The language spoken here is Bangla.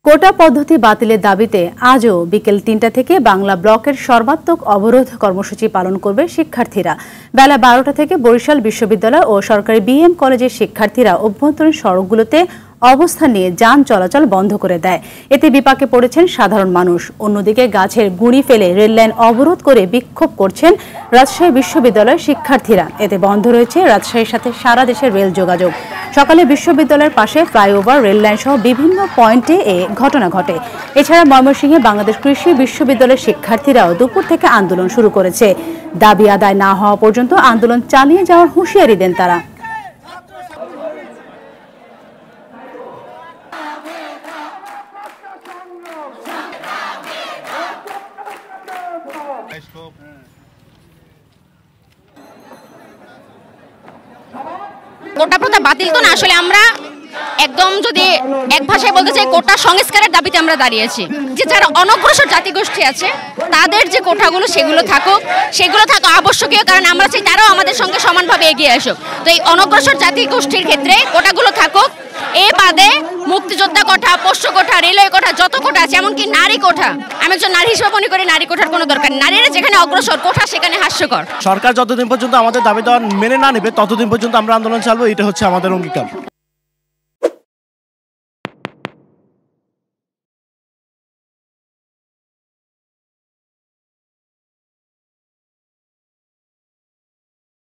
কোটা পদ্ধতি বাতিলের দাবিতে আজও বিকেল ৩টা থেকে বাংলা ব্লকের সর্বাত্মক অবরোধ কর্মসূচি পালন করবে শিক্ষার্থীরা। বেলা ১২টা থেকে বরিশাল বিশ্ববিদ্যালয় ও সরকারি বিএম কলেজের শিক্ষার্থীরা অভ্যন্তরীণ সড়কগুলোতে অবস্থান নিয়ে যান চলাচল বন্ধ করে দেয়। এতে বিপাকে পড়েছেন সাধারণ মানুষ। অন্যদিকে গাছের গুঁড়ি ফেলে রেললাইন অবরোধ করে বিক্ষোভ করছেন রাজশাহী বিশ্ববিদ্যালয়ের শিক্ষার্থীরা। এতে বন্ধ রয়েছে রাজশাহীর সাথে সারা দেশের রেল যোগাযোগ। সকালে বিশ্ববিদ্যালয়ের পাশে ফ্লাইওভার, রেললাইন সহ বিভিন্ন পয়েন্টে এ ঘটনা ঘটে। এছাড়া ময়মনসিংহে বাংলাদেশ কৃষি বিশ্ববিদ্যালয়ের শিক্ষার্থীরাও দুপুর থেকে আন্দোলন শুরু করেছে। দাবি আদায় না হওয়া পর্যন্ত আন্দোলন চালিয়ে যাওয়ার হুঁশিয়ারি দেন তারা। কোটা প্রথা বাতিল তো না, আসলে আমরা একদম যদি এক ভাষায় বলতে চাই, কোটা সংস্কারের দাবিতে আমরা দাঁড়িয়েছি। যে যারা অনগ্রসর জাতিগোষ্ঠী আছে তাদের যে কোটাগুলো সেগুলো থাকুক আবশ্যকীয়, কারণ আমরা চাই তারাও আমাদের সঙ্গে সমানভাবে এগিয়ে আসুক। তো এই অনগ্রসর জাতিগোষ্ঠীর ক্ষেত্রে কোটাগুলো থাকুক। এ বাদে মুক্তিযোদ্ধা কোটা, পোষ্য কোটা, রেলওয়ে কোটা, যত কোটা আছে, এমনকি নারী কোটা, আমি একজন নারী হিসেবে মনে করি নারী কোটার কোনো দরকার। নারীরা যেখানে অগ্রসর, কোটা সেখানে হাস্যকর। সরকার যতদিন পর্যন্ত আমাদের দাবি দেওয়া মেনে না নেবে ততদিন পর্যন্ত আমরা আন্দোলন চালাবো, এটা হচ্ছে আমাদের অঙ্গীকার।